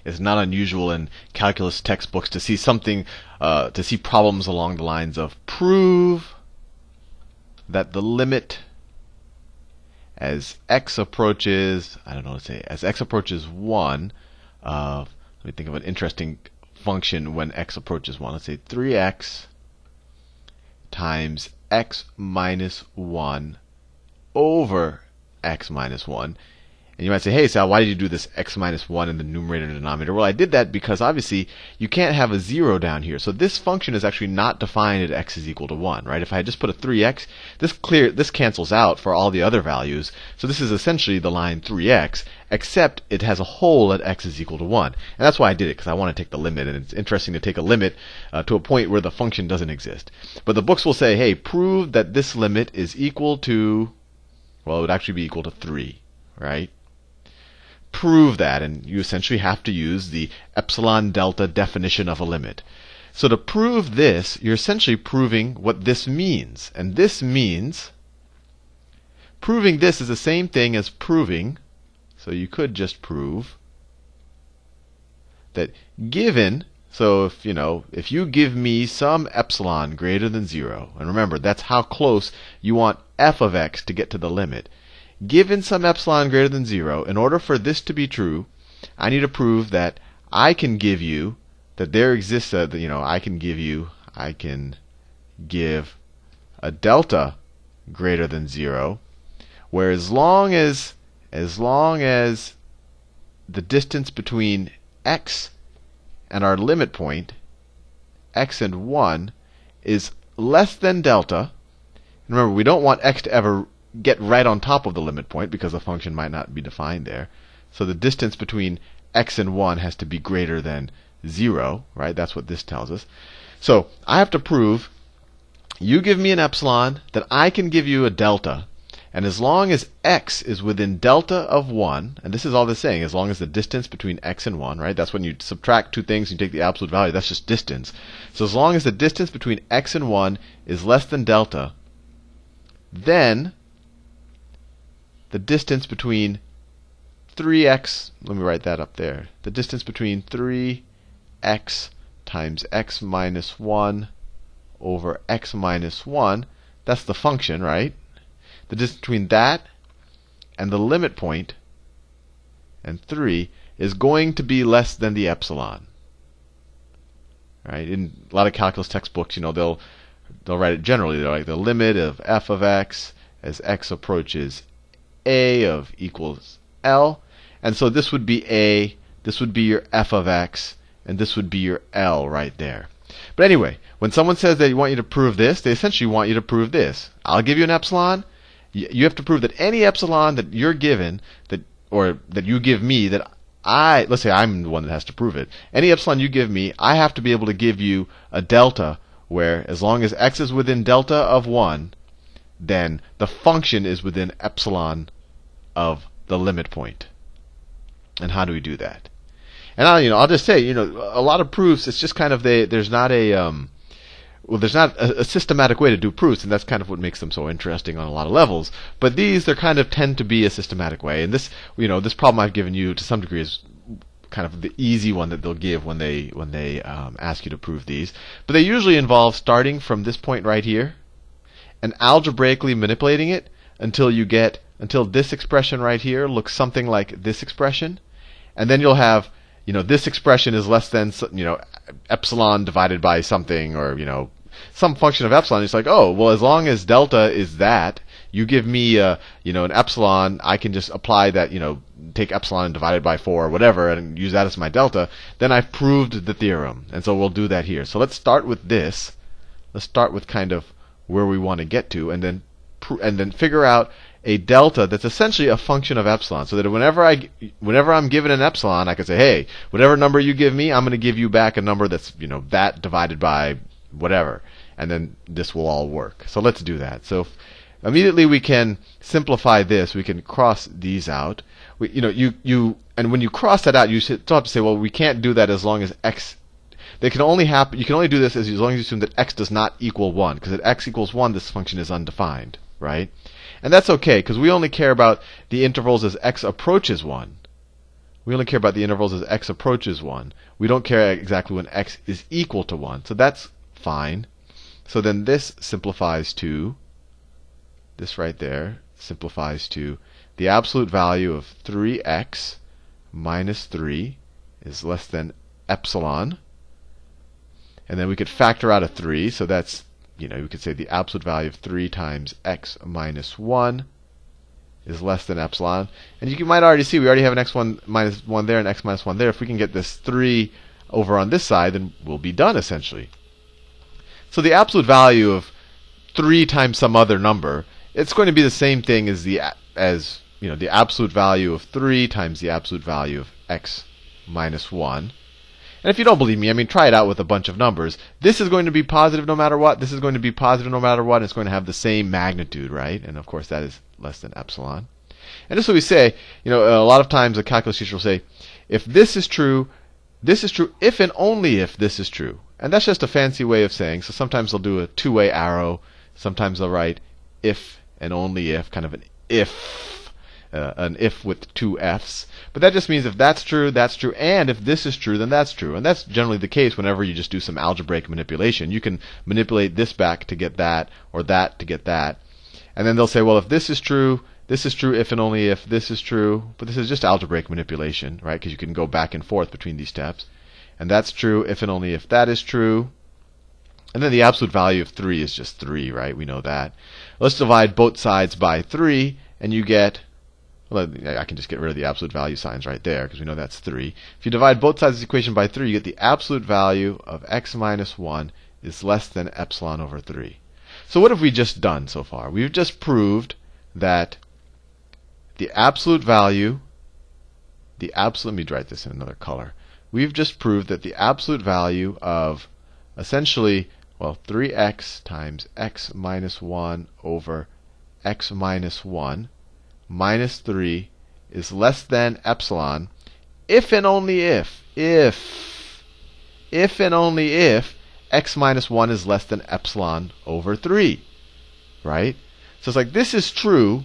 It's not unusual in calculus textbooks to see problems along the lines of prove that the limit as x approaches, as x approaches 1, let me think of an interesting function when x approaches 1. Let's say 3x times x minus 1 over x minus 1. And you might say, hey, Sal, why did you do this x minus 1 in the numerator and denominator? Well, I did that because obviously you can't have a 0 down here. So this function is actually not defined at x is equal to 1, right? If I had just put a 3x, this cancels out for all the other values. So this is essentially the line 3x, except it has a hole at x is equal to 1. And that's why I did it, because I want to take the limit. And it's interesting to take a limit to a point where the function doesn't exist. But the books will say, hey, prove that this limit is equal to, well, it would actually be equal to 3, right? Prove that, and you essentially have to use the epsilon-delta definition of a limit. So to prove this, you're essentially proving what this means. And this means, proving this is the same thing as proving, so you could just prove that given, so if you give me some epsilon greater than 0, and remember, that's how close you want f of x to get to the limit. Given some epsilon greater than 0, in order for this to be true, I need to prove that I can give you, that there exists a, I can give a delta greater than 0, where as long as the distance between x and our limit point, x and 1, is less than delta. And remember, we don't want x to ever get right on top of the limit point because the function might not be defined there. So the distance between x and 1 has to be greater than 0, right? That's what this tells us. So I have to prove you give me an epsilon, that I can give you a delta. And as long as x is within delta of 1, and this is all this is saying, as long as the distance between x and 1, right? That's when you subtract two things and you take the absolute value. That's just distance. So as long as the distance between x and 1 is less than delta, then the distance between 3x, let me write that up there. The distance between 3x times x minus 1 over x minus 1, that's the function, right? The distance between that and the limit point and 3 is going to be less than the epsilon. Right? In a lot of calculus textbooks, they'll write it generally. They're like the limit of f of x as x approaches a of equals L. And so this would be A, this would be your f of x, and this would be your L right there. But anyway, when someone says they want you to prove this, they essentially want you to prove this. I'll give you an epsilon. You have to prove that any epsilon that you're given, or that you give me, that let's say I'm the one that has to prove it. Any epsilon you give me, I have to be able to give you a delta where as long as x is within delta of 1, then the function is within epsilon of the limit point. And how do we do that? And I'll just say, a lot of proofs, it's just kind of there's not a systematic way to do proofs, and that's kind of what makes them so interesting on a lot of levels. But these, they kind of tend to be a systematic way. And this, this problem I've given you to some degree is kind of the easy one that they'll give when they ask you to prove these. But they usually involve starting from this point right here and algebraically manipulating it until this expression right here looks something like this expression, and then you'll have this expression is less than epsilon divided by something, or some function of epsilon. It's like, oh well, as long as delta is that, you give me an epsilon, I can just apply that, take epsilon and divide it by 4 or whatever and use that as my delta. Then I've proved the theorem. And so we'll do that here. So let's start with this. Let's start with kind of where we want to get to, and then figure out a delta that's essentially a function of epsilon, so that whenever I'm given an epsilon, I can say, hey, whatever number you give me, I'm going to give you back a number that's that divided by whatever, and then this will all work. So let's do that. So immediately we can simplify this. We can cross these out. And when you cross that out, you still have to say, well, we can't do that as long as x. They can only happen. You can only do this as long as you assume that x does not equal 1, because at x equals 1, this function is undefined, right? And that's okay, because we only care about the intervals as x approaches 1. We only care about the intervals as x approaches 1. We don't care exactly when x is equal to 1. So that's fine. So then this simplifies to, this right there simplifies to the absolute value of 3x minus 3 is less than epsilon. And then we could factor out a 3. So that's, we could say the absolute value of 3 times x minus 1 is less than epsilon. And you might already see we already have an x1 minus 1 there and x minus 1 there. If we can get this 3 over on this side, then we'll be done essentially. So the absolute value of 3 times some other number, it's going to be the same thing as the absolute value of 3 times the absolute value of x minus 1. And if you don't believe me, try it out with a bunch of numbers. This is going to be positive no matter what. This is going to be positive no matter what. It's going to have the same magnitude, right? And of course, that is less than epsilon. And just so we say, a lot of times a calculus teacher will say, if this is true if and only if this is true. And that's just a fancy way of saying. So sometimes they'll do a two-way arrow. Sometimes they'll write if and only if, kind of an if with two f's. But that just means if that's true, and if this is true, then that's true. And that's generally the case whenever you just do some algebraic manipulation. You can manipulate this back to get that, or that to get that. And then they'll say, well, if this is true if and only if this is true. But this is just algebraic manipulation, right? Because you can go back and forth between these steps. And that's true if and only if that is true. And then the absolute value of 3 is just 3, right? We know that. Let's divide both sides by 3, and you get, well, I can just get rid of the absolute value signs right there, because we know that's 3. If you divide both sides of this equation by 3, you get the absolute value of x minus 1 is less than epsilon over 3. So what have we just done so far? We've just proved that the absolute value, let me write this in another color. We've just proved that the absolute value of essentially, 3x times x minus 1 over x minus 1 minus 3 is less than epsilon if and only if and only if x minus 1 is less than epsilon over 3, right? So it's like this is true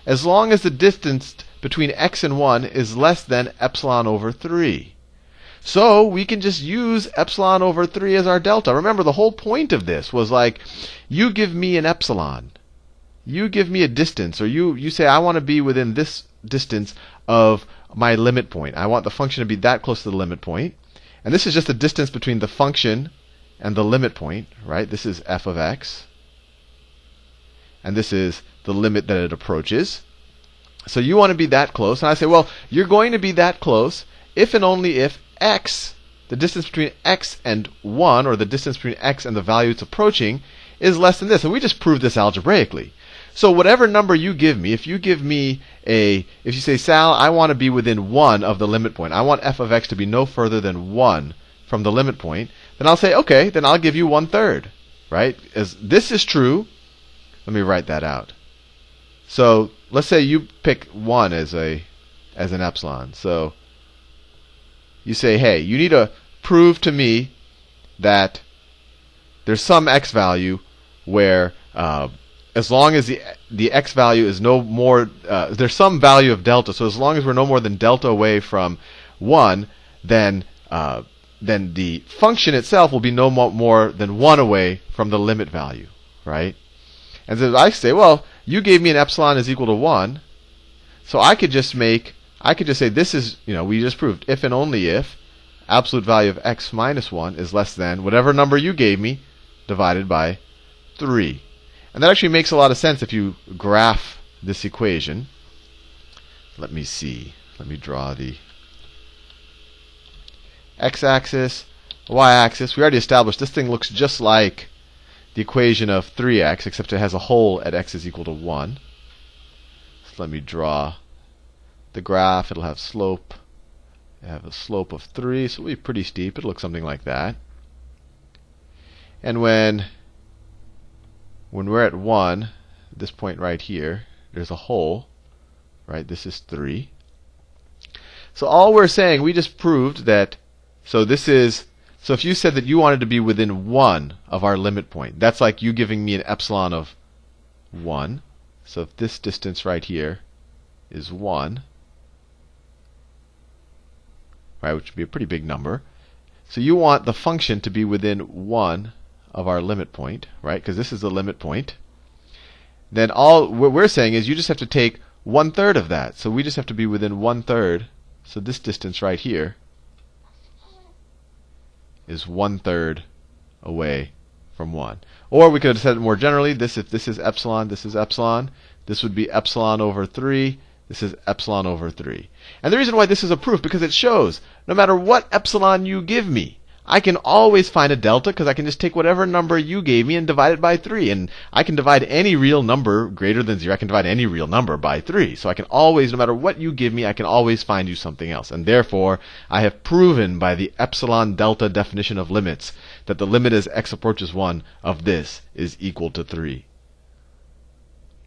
as long as the distance between x and 1 is less than epsilon over 3. So we can just use epsilon over 3 as our delta. Remember, the whole point of this was like, you give me an epsilon. You give me a distance, or you say, I want to be within this distance of my limit point. I want the function to be that close to the limit point. And this is just the distance between the function and the limit point, right? This is f of x. And this is the limit that it approaches. So you want to be that close. And I say, well, you're going to be that close if and only if x, the distance between x and 1, or the distance between x and the value it's approaching, is less than this. And we just proved this algebraically. So whatever number you give me, if you say, Sal, I want to be within 1 of the limit point. I want f of x to be no further than 1 from the limit point. Then I'll say, okay, then I'll give you 1/3, right? As this is true, let me write that out. So let's say you pick 1 as an epsilon. So you say, hey, you need to prove to me that there's some x value where as long as the x value is no more, there's some value of delta. So as long as we're no more than delta away from 1, then the function itself will be no more than 1 away from the limit value, right? And so I say, well, you gave me an epsilon is equal to 1, so I could just say this is, we just proved if and only if absolute value of x minus 1 is less than whatever number you gave me divided by 3. And that actually makes a lot of sense if you graph this equation. Let me see. Let me draw the x-axis, y-axis. We already established this thing looks just like the equation of 3x, except it has a hole at x is equal to 1. So let me draw the graph. It'll have slope. It'll have a slope of 3, so it'll be pretty steep. It'll look something like that. And when we're at 1, this point right here, there's a hole, right? This is 3. So all we're saying, we just proved that, so if you said that you wanted to be within 1 of our limit point, that's like you giving me an epsilon of 1. So if this distance right here is 1, right, which would be a pretty big number. So you want the function to be within 1 of our limit point, right? Because this is the limit point. Then all what we're saying is you just have to take 1/3 of that. So we just have to be within 1/3. So this distance right here is 1/3 away from 1. Or we could have said it more generally. If this is epsilon, this is epsilon. This would be epsilon over 3. This is epsilon over 3. And the reason why this is a proof, because it shows no matter what epsilon you give me, I can always find a delta, because I can just take whatever number you gave me and divide it by 3. And I can divide any real number greater than 0. I can divide any real number by 3. So I can always, no matter what you give me, I can always find you something else. And therefore, I have proven by the epsilon-delta definition of limits that the limit as x approaches 1 of this is equal to 3.